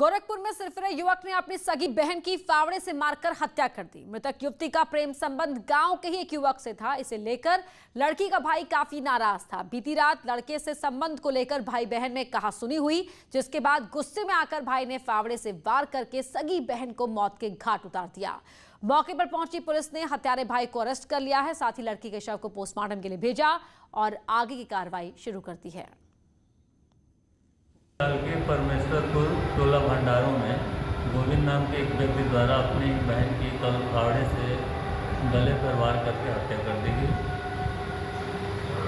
गोरखपुर में सिरफिरे युवक ने अपनी सगी बहन की फावड़े से मारकर हत्या कर दी। मृतक युवती का प्रेम संबंध गांव के ही एक युवक से था। इसे लेकर लड़की का भाई काफी नाराज था। बीती रात लड़के से संबंध को लेकर भाई बहन में कहासुनी हुई, जिसके बाद गुस्से में आकर भाई ने फावड़े से वार करके सगी बहन को मौत के घाट उतार दिया। मौके पर पहुंची पुलिस ने हत्यारे भाई को अरेस्ट कर लिया है। साथ ही लड़की के शव को पोस्टमार्टम के लिए भेजा और आगे की कार्रवाई शुरू कर दी है। के परमेश्वरपुर टोला भंडारों में गोविंद नाम के एक व्यक्ति द्वारा अपनी बहन की कल फावड़े से गले पर वार करके हत्या कर दी गई।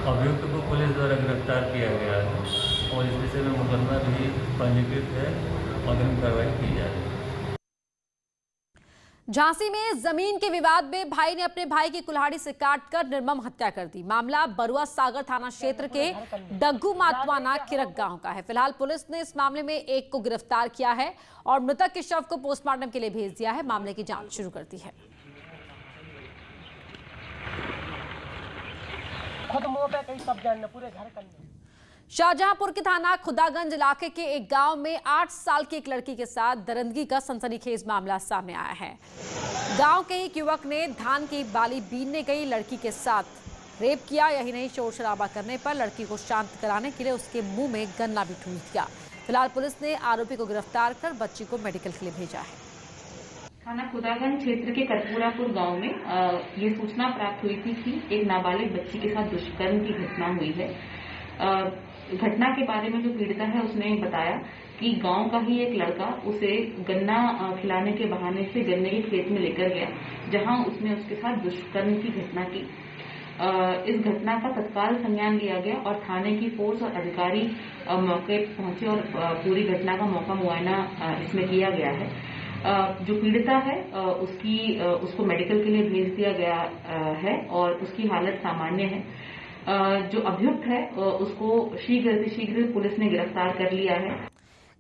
अभियुक्त को पुलिस द्वारा गिरफ्तार किया गया है और इस विषय में मुकदमा भी पंजीकृत है। अग्रिम कार्रवाई की जा रही है। झांसी में जमीन के विवाद में भाई ने अपने भाई की कुल्हाड़ी से काटकर निर्मम हत्या कर दी। मामला बरुआ सागर थाना क्षेत्र के डग्गू मातवाना किरक गांव का है। फिलहाल पुलिस ने इस मामले में एक को गिरफ्तार किया है और मृतक के शव को पोस्टमार्टम के लिए भेज दिया है। मामले की जांच शुरू कर दी है। शाहजहांपुर के थाना खुदागंज इलाके के एक गांव में 8 साल की एक लड़की के साथ दरिंदगी का सनसनीखेज मामला सामने आया है। गांव के एक युवक ने धान की बाली बीनने गई लड़की के साथ रेप किया। यही नहीं, शोर शराबा करने पर लड़की को शांत कराने के लिए उसके मुंह में गन्ना भी ठूंस दिया। फिलहाल पुलिस ने आरोपी को गिरफ्तार कर बच्ची को मेडिकल के लिए भेजा है। थाना खुदागंज क्षेत्र के कटपुरापुर गांव में ये सूचना प्राप्त हुई थी कि एक नाबालिग बच्ची के साथ दुष्कर्म की घटना हुई है। घटना के बारे में जो पीड़िता है उसने बताया कि गांव का ही एक लड़का उसे गन्ना खिलाने के बहाने से गन्ने के खेत में लेकर गया, जहां उसने उसके साथ दुष्कर्म की घटना की। इस घटना का तत्काल संज्ञान लिया गया और थाने की फोर्स और अधिकारी मौके पहुंचे और पूरी घटना का मौका मुआयना इसमें किया गया है। जो पीड़िता है उसको मेडिकल के लिए भेज दिया गया है और उसकी हालत सामान्य है। जो अभियुक्त है उसको शीघ्र पुलिस ने गिरफ्तार कर लिया है।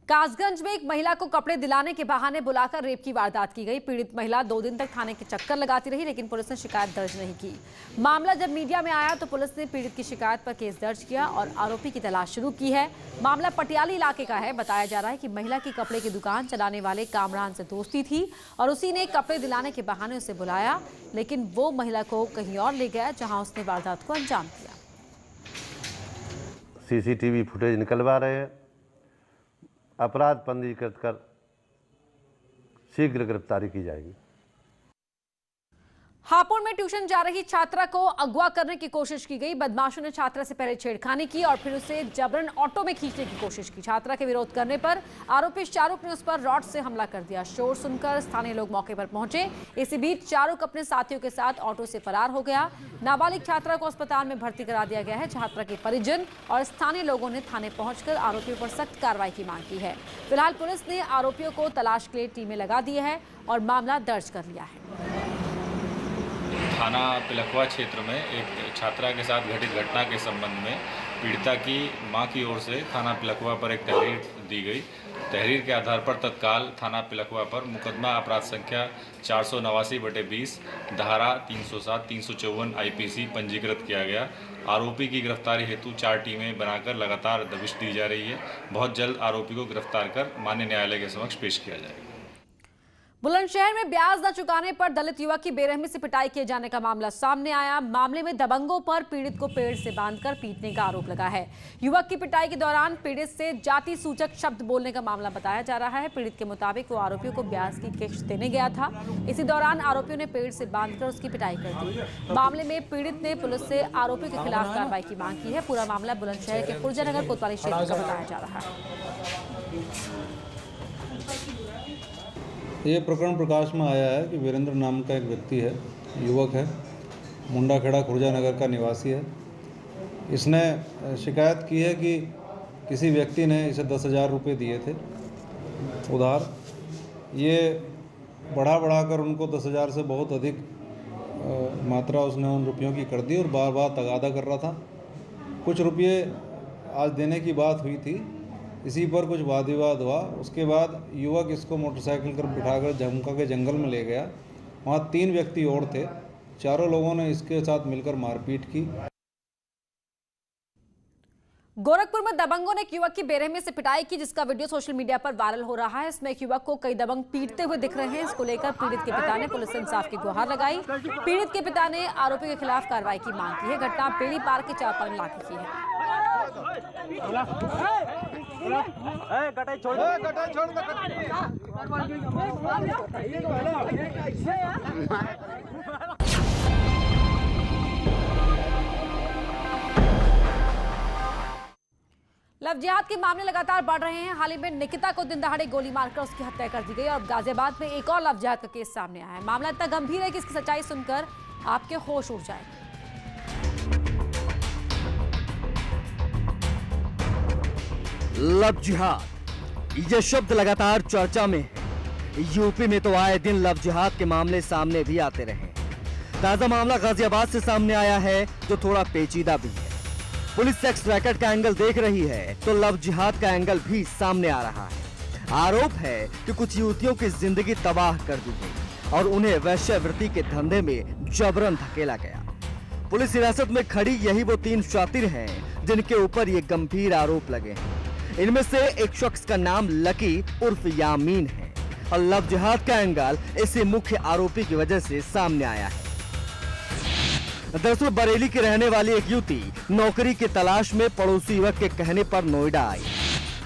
कासगंज में एक महिला को कपड़े दिलाने के बहाने बुलाकर रेप की वारदात की गई। पीड़ित महिला 2 दिन तक थाने के चक्कर लगाती रही, लेकिन पुलिस ने शिकायत दर्ज नहीं की। मामला जब मीडिया में आया तो पुलिस ने पीड़ित की शिकायत पर केस दर्ज किया और आरोपी की तलाश शुरू की है। मामला पटियाली इलाके का है। बताया जा रहा है कि महिला की कपड़े की दुकान चलाने वाले कामरान से दोस्ती थी और उसी ने कपड़े दिलाने के बहाने उसे बुलाया, लेकिन वो महिला को कहीं और ले गया जहाँ उसने वारदात को अंजाम दिया। सीसीटीवी फुटेज निकलवा रहे हैं। अपराध पंजीकृत कर शीघ्र गिरफ्तारी की जाएगी। हापुड़ में ट्यूशन जा रही छात्रा को अगवा करने की कोशिश की गई। बदमाशों ने छात्रा से पहले छेड़खानी की और फिर उसे जबरन ऑटो में खींचने की कोशिश की। छात्रा के विरोध करने पर आरोपी शाहरुख ने उस पर रॉड से हमला कर दिया। शोर सुनकर स्थानीय लोग मौके पर पहुंचे। इसी बीच शाहरुख अपने साथियों के साथ ऑटो से फरार हो गया। नाबालिग छात्रा को अस्पताल में भर्ती करा दिया गया है। छात्रा के परिजन और स्थानीय लोगों ने थाने पहुंचकर आरोपियों पर सख्त कार्रवाई की मांग की है। फिलहाल पुलिस ने आरोपियों को तलाश के लिए टीमें लगा दी है और मामला दर्ज कर लिया है। थाना पिलखवा क्षेत्र में एक छात्रा के साथ घटित घटना के संबंध में पीड़िता की मां की ओर से थाना पिलखवा पर एक तहरीर दी गई। तहरीर के आधार पर तत्काल थाना पिलखवा पर मुकदमा अपराध संख्या 489/20 धारा 307 354 IPC पंजीकृत किया गया। आरोपी की गिरफ्तारी हेतु 4 टीमें बनाकर लगातार दबिश दी जा रही है। बहुत जल्द आरोपी को गिरफ्तार कर माननीय न्यायालय के समक्ष पेश किया जाएगा। बुलंदशहर में ब्याज न चुकाने पर दलित युवक की बेरहमी से पिटाई किए जाने का मामला सामने आया। मामले में दबंगों पर पीड़ित को पेड़ से बांधकर पीटने का आरोप लगा है। युवक की पिटाई के दौरान पीड़ित से जाति सूचक शब्द बोलने का मामला बताया जा रहा है। पीड़ित के मुताबिक वो आरोपियों को ब्याज की किश्त देने गया था। इसी दौरान आरोपियों ने पेड़ से बांधकर उसकी पिटाई कर दी। मामले में पीड़ित ने पुलिस से आरोपियों के खिलाफ कार्रवाई की मांग की है। पूरा मामला बुलंदशहर के खुर्जानगर कोतवाली क्षेत्र का बताया जा रहा है। ये प्रकरण प्रकाश में आया है कि वीरेंद्र नाम का एक व्यक्ति है, युवक है, मुंडाखेड़ा खुर्जानगर का निवासी है। इसने शिकायत की है कि किसी व्यक्ति ने इसे 10,000 रुपये दिए थे उधार। ये बढ़ाकर उनको 10,000 से बहुत अधिक मात्रा उसने उन रुपयों की कर दी और बार बार तगादा कर रहा था। कुछ रुपये आज देने की बात हुई थी, इसी पर कुछ वाद विवाद हुआ। उसके बाद युवक इसको मोटरसाइकिल पर बिठाकर जमुका के जंगल में ले गया। वहाँ 3 व्यक्ति और थे। चारों लोगों ने इसके साथ मिलकर मारपीट की। गोरखपुर में दबंगों ने एक युवक की बेरहमी से पिटाई की, जिसका वीडियो सोशल मीडिया पर वायरल हो रहा है। इसमें एक युवक को कई दबंग पीटते हुए दिख रहे हैं। इसको लेकर पीड़ित के पिता ने पुलिस से इंसाफ की गुहार लगाई। पीड़ित के पिता ने आरोपी के खिलाफ कार्रवाई की मांग की है। घटना बेड़ी पार के चापांग इलाके की है। लव जिहाद के मामले लगातार बढ़ रहे हैं। हाल ही में निकिता को दिन दहाड़े गोली मारकर उसकी हत्या कर दी गई और गाजियाबाद में एक और लव जिहाद का केस सामने आया है। मामला इतना गंभीर है कि इसकी सच्चाई सुनकर आपके होश उड़ जाएंगे। लव जिहाद, ये शब्द लगातार चर्चा में है। यूपी में तो आए दिन लव जिहाद के मामले सामने भी आते रहे। ताजा मामला गाजियाबाद से सामने आया है, जो थोड़ा पेचीदा भी है। पुलिस सेक्स रैकेट का एंगल देख रही है तो लव जिहाद का एंगल भी सामने आ रहा है। आरोप है कि कुछ युवतियों की जिंदगी तबाह कर दी गई और उन्हें वेश्यावृत्ति के धंधे में जबरन धकेला गया। पुलिस हिरासत में खड़ी यही वो 3 शातिर हैं जिनके ऊपर ये गंभीर आरोप लगे हैं। इनमें से एक शख्स का नाम लकी उर्फ यामीन है और लव जिहाद का एंगल इसी मुख्य आरोपी की वजह से सामने आया है। दरअसल बरेली की रहने वाली एक युवती नौकरी की तलाश में पड़ोसी युवक के कहने पर नोएडा आई।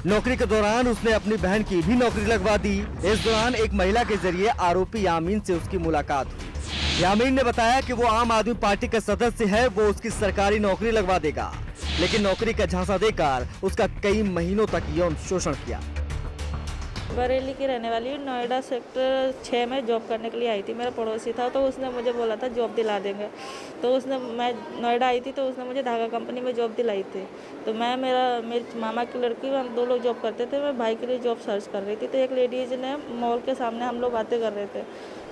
नौकरी के दौरान उसने अपनी बहन की भी नौकरी लगवा दी। इस दौरान एक महिला के जरिए आरोपी यामीन से उसकी मुलाकात हुई। यामीन ने बताया कि वो आम आदमी पार्टी का सदस्य है, वो उसकी सरकारी नौकरी लगवा देगा, लेकिन नौकरी का झांसा देकर उसका कई महीनों तक यौन शोषण किया। बरेली की रहने वाली नोएडा सेक्टर 6 में जॉब करने के लिए आई थी। मेरा पड़ोसी था तो उसने मुझे बोला था जॉब दिला देंगे। तो मैं नोएडा आई थी तो उसने मुझे धागा कंपनी में जॉब दिलाई थी। तो मेरे मामा की लड़की, हम 2 लोग जॉब करते थे। मैं भाई के लिए जॉब सर्च कर रही थी तो एक लेडीज ने मॉल के सामने हम लोग बातें कर रहे थे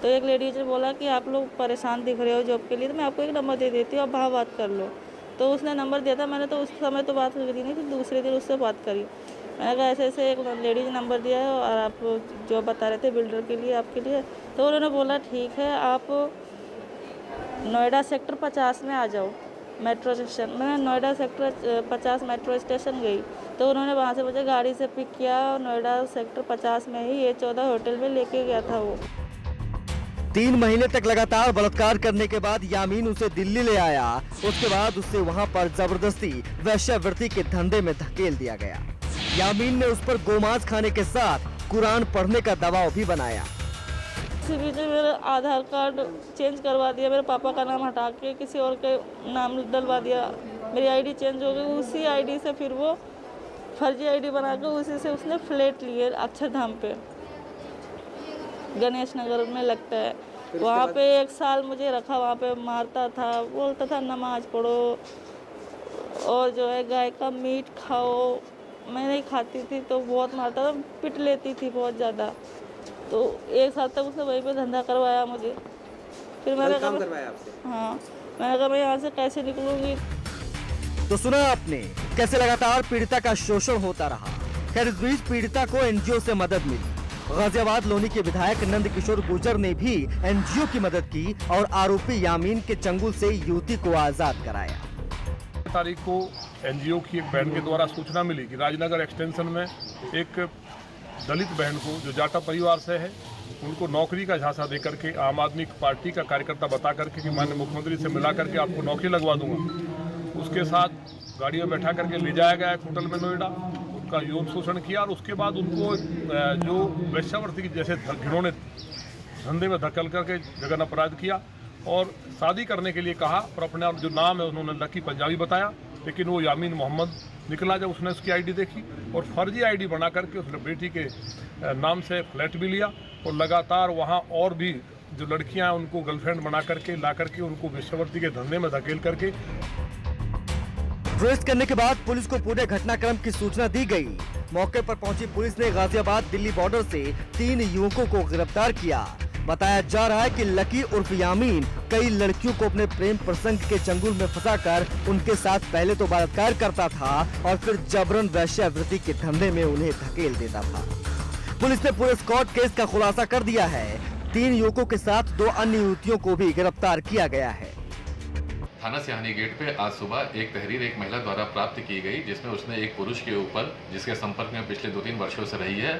तो एक लेडीज ने बोला कि आप लोग परेशान दिख रहे हो जॉब के लिए, तो मैं आपको एक नंबर दे देती हूँ, आप वहाँ बात कर लो। तो उसने नंबर दिया था। मैंने तो उस समय तो बात करी नहीं थी, दूसरे दिन उससे बात करी। मैंने कहा ऐसे ऐसे एक लेडीज नंबर दिया है और आप जो बता रहे थे बिल्डर के लिए आपके लिए। तो उन्होंने बोला ठीक है, आप नोएडा सेक्टर 50 में आ जाओ मेट्रो स्टेशन। मैं नोएडा सेक्टर 50 मेट्रो स्टेशन गई तो उन्होंने वहाँ से मुझे गाड़ी से पिक किया और नोएडा सेक्टर 50 में ही A14 होटल में लेके गया था वो। 3 महीने तक लगातार बलात्कार करने के बाद यामीन उसे दिल्ली ले आया। उसके बाद उसे वहाँ पर जबरदस्ती वेश्यावृत्ति के धंधे में धकेल दिया गया। यामीन ने उस पर गोमांस खाने के साथ कुरान पढ़ने का दबाव भी बनाया। इसी बीच में मेरा आधार कार्ड चेंज करवा दिया, मेरे पापा का नाम हटा के किसी और के नाम डलवा दिया। मेरी आईडी चेंज हो गई। उसी आईडी से फिर वो फर्जी आईडी बनाकर उसी से उसने फ्लैट लिए अक्षरधाम पे, गणेश नगर में लगता है। वहाँ पे 1 साल मुझे रखा। वहाँ पे मारता था, बोलता था नमाज पढ़ो और जो है गाय का मीट खाओ। मैं नहीं खाती थी तो बहुत मारता था, पिट लेती थी बहुत ज़्यादा। तो 1 साल तक उसने वहीं पे धंधा करवाया मुझे। फिर मैंने कहा हाँ, मैंने कहा मैं यहाँ से कैसे निकलूंगी। तो सुना आपने कैसे लगातार पीड़िता का शोषण होता रहा। खैर, इस बीच पीड़िता को एनजीओ से मदद मिली। गाजियाबाद लोनी के विधायक नंद किशोर गुर्जर ने भी एनजीओ की मदद की और आरोपी यामीन के चंगुल से युवती को आजाद कराया। तारीख को एनजीओ की एक बहन के द्वारा सूचना मिली कि राजनगर एक्सटेंशन में एक दलित बहन को जो जाटा परिवार से है, उनको नौकरी का झांसा दे करके आम आदमी पार्टी का कार्यकर्ता बता करके कि माननीय मुख्यमंत्री से मिला करके आपको नौकरी लगवा दूंगा। उसके साथ गाड़ी में बैठा करके ले जाया गया एक होटल में नोएडा, उनका यौन शोषण किया और उसके बाद उनको जो वेश्यावृत्ति की जैसे घिनौने धंधे में धकेल करके जघन्य अपराध किया और शादी करने के लिए कहा। और अपने जो नाम है उन्होंने लकी पंजाबी बताया, लेकिन वो यामीन मोहम्मद निकला। जब उसने उसकी आईडी देखी और फर्जी आईडी बना करके उसने बेटी के नाम से फ्लैट भी लिया और लगातार वहाँ और भी जो लड़कियां हैं उनको गर्लफ्रेंड बना करके ला करके उनको वेश्यावृत्ति के धंधे में धकेल करके। ट्रेस करने के बाद पुलिस को पूरे घटनाक्रम की सूचना दी गई। मौके पर पहुंची पुलिस ने गाजियाबाद दिल्ली बॉर्डर से 3 युवकों को गिरफ्तार किया। बताया जा रहा है कि लकी उर्फ यामीन कई लड़कियों को अपने प्रेम प्रसंग के चंगुल में फंसाकर उनके साथ पहले तो बलात्कार करता था और फिर जबरन वेश्यावृत्ति के धंधे में उन्हें धकेल देता था। पुलिस ने पूरे स्क्वाड केस का खुलासा कर दिया है। 3 युवकों के साथ 2 अन्य युवतियों को भी गिरफ्तार किया गया है। थाना सिहानी गेट पे आज सुबह एक तहरीर एक महिला द्वारा प्राप्त की गई, जिसमें उसने एक पुरुष के ऊपर, जिसके संपर्क में पिछले 2-3 वर्षों से रही है,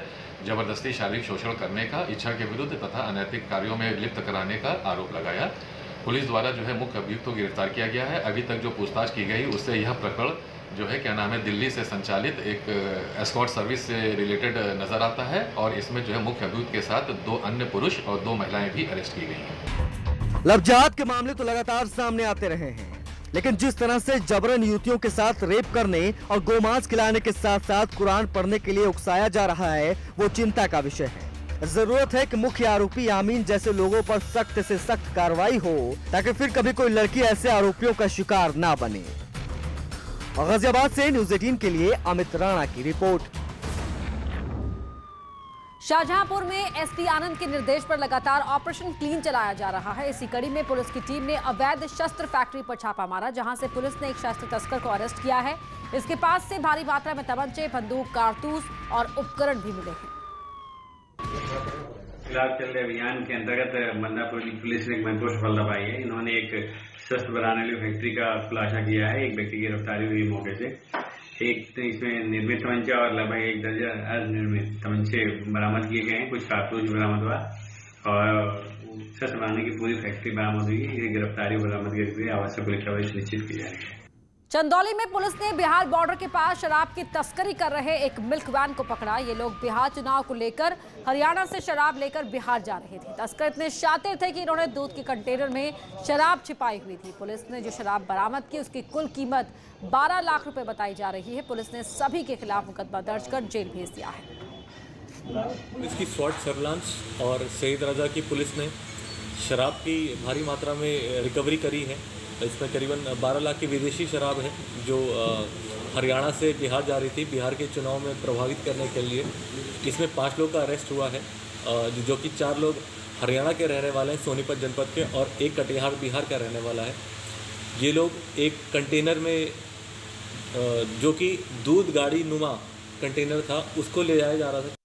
जबरदस्ती शारीरिक शोषण करने का, इच्छा के विरुद्ध तथा अनैतिक कार्यों में लिप्त कराने का आरोप लगाया। पुलिस द्वारा जो है मुख्य अभियुक्त को गिरफ्तार किया गया है। अभी तक जो पूछताछ की गई उससे यह प्रकरण जो है क्या नाम है दिल्ली से संचालित एक एस्कॉर्ट सर्विस से रिलेटेड नजर आता है और इसमें जो है मुख्य अभियुक्त के साथ 2 अन्य पुरुष और 2 महिलाएं भी अरेस्ट की गई हैं। लव जिहाद के मामले तो लगातार सामने आते रहे हैं, लेकिन जिस तरह से जबरन युवतियों के साथ रेप करने और गोमांस खिलाने के साथ साथ कुरान पढ़ने के लिए उकसाया जा रहा है, वो चिंता का विषय है। जरूरत है कि मुख्य आरोपी यामीन जैसे लोगों पर सख्त से सख्त कार्रवाई हो, ताकि फिर कभी कोई लड़की ऐसे आरोपियों का शिकार ना बने। गाजियाबाद से न्यूज़ 18 के लिए अमित राणा की रिपोर्ट। शाहजहांपुर में एसपी आनंद के निर्देश पर लगातार ऑपरेशन क्लीन चलाया जा रहा है। इसी कड़ी में पुलिस की टीम ने अवैध शस्त्र फैक्ट्री पर छापा मारा, जहां से पुलिस ने एक शस्त्र तस्कर को अरेस्ट किया है। इसके पास से भारी मात्रा में तमंचे, बंदूक, कारतूस और उपकरण भी मिले हैं। फिलहाल चल रहे अभियान के अंतर्गत मंदापुर की पुलिस ने एक महत्वपूर्ण सफलता पाई है। इन्होंने एक शस्त्र बनाने वाली फैक्ट्री का खुलासा किया है। एक व्यक्ति की गिरफ्तारी हुई मौके से। एक इसमें निर्मित तमंचा और लगभग 1 दर्जन अनिर्मित तमंचे बरामद किए गए हैं। कुछ कारतूस बरामद हुआ और शस्त्र बनाने की पूरी फैक्ट्री बरामद हुई। ये गिरफ्तारी बरामद करके आवश्यक पुलिस कार्रवाई सुनिश्चित की जा रही है। चंदौली में पुलिस ने बिहार बॉर्डर के पास शराब की तस्करी कर रहे एक मिल्क वैन को पकड़ा। ये लोग बिहार चुनाव को लेकर हरियाणा से शराब लेकर बिहार जा रहे थे। तस्कर इतने शातिर थे कि इन्होंने दूध के कंटेनर में शराब छिपाई हुई थी। पुलिस ने जो शराब बरामद की उसकी कुल कीमत 12 लाख रुपए बताई जा रही है। पुलिस ने सभी के खिलाफ मुकदमा दर्ज कर जेल भेज दिया है। इसकी स्वाट सर्विलांस और शहीद राजा की पुलिस ने शराब की भारी मात्रा में रिकवरी करी है। इसमें करीबन 12 लाख की विदेशी शराब है जो हरियाणा से बिहार जा रही थी, बिहार के चुनाव में प्रभावित करने के लिए। इसमें 5 लोग का अरेस्ट हुआ है, जो कि 4 लोग हरियाणा के रहने वाले हैं, सोनीपत जनपद के, और एक कटिहार बिहार का रहने वाला है। ये लोग एक कंटेनर में जो कि दूध गाड़ी नुमा कंटेनर था उसको ले जाया जा रहा था।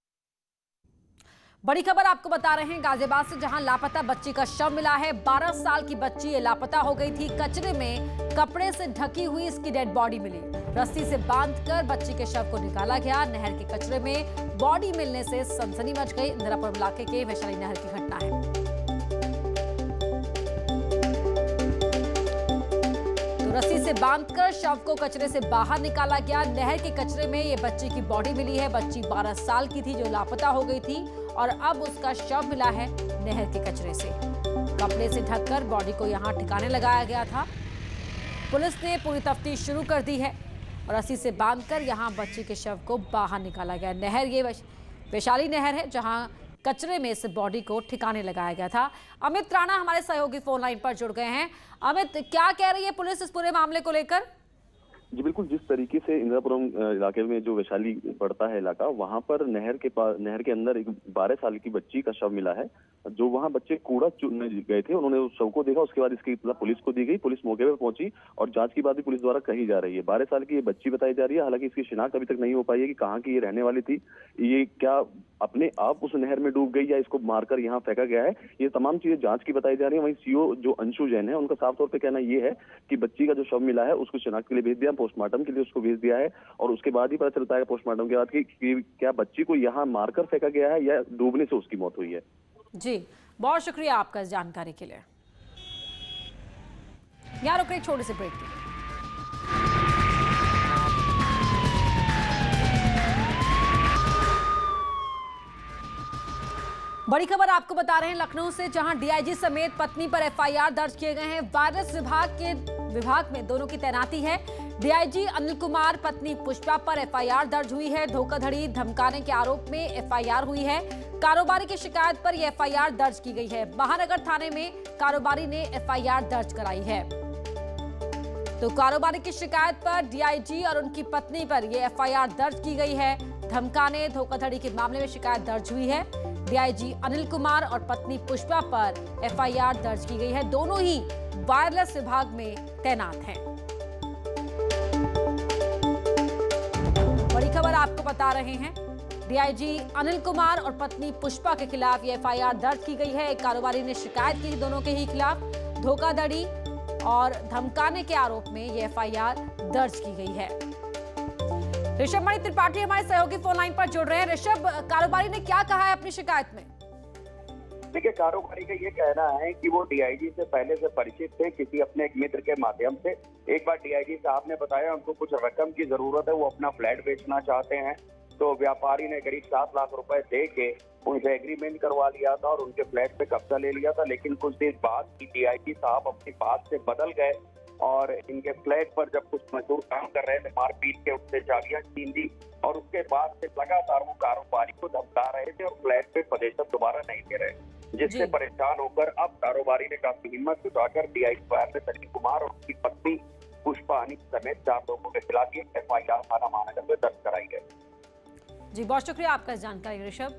बड़ी खबर आपको बता रहे हैं गाजियाबाद से, जहां लापता बच्ची का शव मिला है। 12 साल की बच्ची ये लापता हो गई थी। कचरे में कपड़े से ढकी हुई इसकी डेड बॉडी मिली। रस्सी से बांधकर बच्ची के शव को निकाला गया। नहर के कचरे में बॉडी मिलने से सनसनी मच गई। इंदिरापुर इलाके के वैशाली नहर की घटना है। रस्सी से बांधकर शव को कचरे से बाहर निकाला गया। नहर के कचरे में ये बच्ची की बॉडी मिली है। बच्ची 12 साल की थी जो लापता हो गई थी और अब उसका शव मिला है नहर के कचरे से। कपड़े से ढककर बॉडी को यहां ठिकाने लगाया गया था। पुलिस ने पूरी तफ्तीश शुरू कर दी है और रस्सी से बांधकर यहां बच्ची के शव को बाहर निकाला गया। नहर ये वैशाली नहर है जहां कचरे में इस बॉडी को ठिकाने लगाया गया था। अमित राणा हमारे सहयोगी फोन लाइन पर जुड़ गए हैं। अमित, क्या कह रही है पुलिस इस पूरे मामले को लेकर? जी बिल्कुल, जिस तरीके से इंदिरापुरम इलाके में जो वैशाली पड़ता है इलाका, वहां पर नहर के अंदर एक 12 साल की बच्ची का शव मिला है। जो वहां बच्चे कूड़ा चुनने गए थे, उन्होंने उस शव को देखा। उसके बाद इसकी इत्तला पुलिस को दी गई। पुलिस मौके पर पहुंची और जांच की बात भी पुलिस द्वारा कही जा रही है। 12 साल की ये बच्ची बताई जा रही है। हालांकि इसकी शिनाख्त अभी तक नहीं हो पाई है कि कहाँ की ये रहने वाली थी, ये क्या अपने आप उस नहर में डूब गई या इसको मारकर यहाँ फेंका गया है। ये तमाम चीजें जांच की बताई जा रही है। वहीं सीओ जो अंशु जैन है, उनका साफ तौर पे कहना ये है कि बच्ची का जो शव मिला है उसको शिनाख्त के लिए भेज दिया, पोस्टमार्टम के लिए उसको भेज दिया है और उसके बाद ही पता चलता है पोस्टमार्टम के बाद कि क्या बच्ची को यहाँ मारकर फेंका गया है या डूबने से उसकी मौत हुई है। जी, बहुत शुक्रिया आपका इस जानकारी के लिए। यहाँ रुक रहे छोटे से ब्रेक के लिए। बड़ी खबर आपको बता रहे हैं लखनऊ से, जहां डीआईजी समेत पत्नी पर एफआईआर दर्ज किए गए हैं। वायरस विभाग में दोनों की तैनाती है। डीआईजी अनिल कुमार पत्नी पुष्पा पर एफआईआर दर्ज हुई है। धोखाधड़ी धमकाने के आरोप में एफआईआर हुई है। कारोबारी की शिकायत पर यह एफआईआर दर्ज की गई है। महानगर थाने में कारोबारी ने एफआईआर दर्ज कराई है। तो कारोबारी की शिकायत पर डीआईजी और उनकी पत्नी पर यह एफआईआर दर्ज की गई है। धमकाने धोखाधड़ी के मामले में शिकायत दर्ज हुई है। डीआईजी अनिल कुमार और पत्नी पुष्पा पर एफआईआर दर्ज की गई है। दोनों ही वायरलेस विभाग में तैनात हैं। बड़ी खबर आपको बता रहे हैं, डीआईजी अनिल कुमार और पत्नी पुष्पा के खिलाफ ये एफआईआर दर्ज की गई है। एक कारोबारी ने शिकायत की दोनों के ही खिलाफ। धोखाधड़ी और धमकाने के आरोप में ये एफआईआर दर्ज की गई है। ऋषभ मणि त्रिपाठी हमारे सहयोगी फोन लाइन पर जुड़ रहे हैं। ऋषभ, कारोबारी ने क्या कहा है अपनी शिकायत में? देखिए, कारोबारी का ये कहना है कि वो डीआईजी से पहले से परिचित थे किसी अपने एक मित्र के माध्यम से। एक बार डीआईजी साहब ने बताया उनको कुछ रकम की जरूरत है, वो अपना फ्लैट बेचना चाहते हैं, तो व्यापारी ने करीब 7 लाख रुपए दे के उनसे एग्रीमेंट करवा लिया था और उनके फ्लैट पे कब्जा ले लिया था। लेकिन कुछ देर बाद डीआईजी साहब अपनी बात से बदल गए और इनके फ्लैट पर जब कुछ मजदूर काम कर रहे थे, मारपीट के उससे चाबियां छीन दी और उसके बाद से लगातार वो कारोबारी को धमका रहे थे और फ्लैट पे पदेशत दोबारा नहीं दे रहे, जिससे परेशान होकर अब कारोबारी ने काफी हिम्मत जुटाकर डीआईजी फायर में सनी कुमार और उनकी पत्नी पुष्पानी समेत 4 लोगों के खिलाफ एफआईआर थाना महानगर में दर्ज कराई गई। जी, बहुत शुक्रिया आपका इस जानकारी ऋषभ।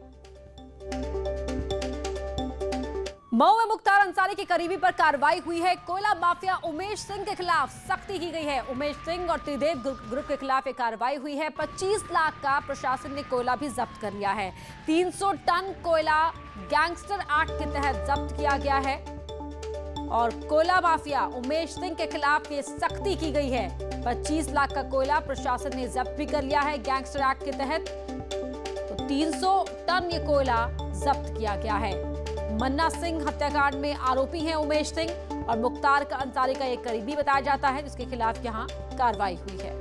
मऊ में मुख्तार अंसारी की करीबी पर कार्रवाई हुई है। कोयला माफिया उमेश सिंह के खिलाफ सख्ती की गई है। उमेश सिंह और त्रिदेव ग्रुप के खिलाफ एक कार्रवाई हुई है। 25 लाख का प्रशासन ने कोयला भी जब्त कर लिया है। 300 टन कोयला गैंगस्टर एक्ट के तहत जब्त किया गया है और कोयला माफिया उमेश सिंह के खिलाफ ये सख्ती की गई है। 25 लाख का कोयला प्रशासन ने जब्त भी कर लिया है गैंगस्टर एक्ट के तहत। तो 300 टन ये कोयला जब्त किया गया है। मन्ना सिंह हत्याकांड में आरोपी हैं उमेश सिंह और मुख्तार का अंसारी का एक करीबी बताया जाता है, जिसके खिलाफ यहां कार्रवाई हुई है।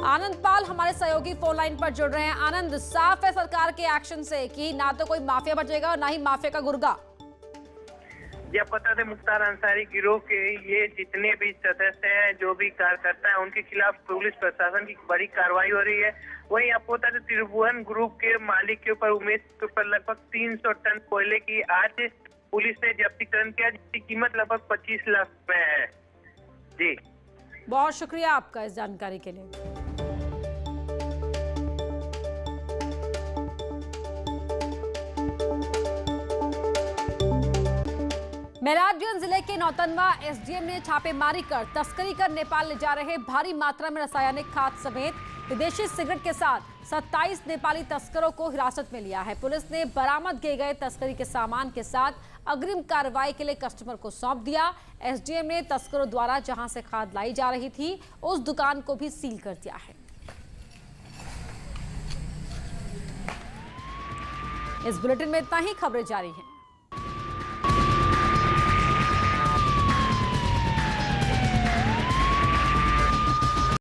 आनंद पाल हमारे सहयोगी फोन लाइन पर जुड़ रहे हैं। आनंद, साफ है सरकार के एक्शन से कि ना तो कोई माफिया बचेगा और ना ही माफिया का गुर्गा। जब बता दें, मुख्तार अंसारी गिरोह के ये जितने भी सदस्य हैं, जो भी कार्यकर्ता हैं, उनके खिलाफ पुलिस प्रशासन की बड़ी कार्रवाई हो रही है। वहीं आपको बता दें, त्रिभुवन ग्रुप के मालिक के ऊपर उमेश के ऊपर लगभग 300 टन कोयले की आज पुलिस ने जब्तीकरण किया, जिसकी कीमत लगभग 25 लाख रुपए है। जी, बहुत शुक्रिया आपका इस जानकारी के लिए। महराजगंज जिले के नौतनवा एसडीएम ने छापेमारी कर तस्करी कर नेपाल ले जा रहे भारी मात्रा में रासायनिक खाद समेत विदेशी सिगरेट के साथ 27 नेपाली तस्करों को हिरासत में लिया है। पुलिस ने बरामद किए गए तस्करी के सामान के साथ अग्रिम कार्रवाई के लिए कस्टमर को सौंप दिया। एसडीएम ने तस्करों द्वारा जहां से खाद लाई जा रही थी उस दुकान को भी सील कर दिया है। इस बुलेटिन में इतना ही। खबरें जारी हैं।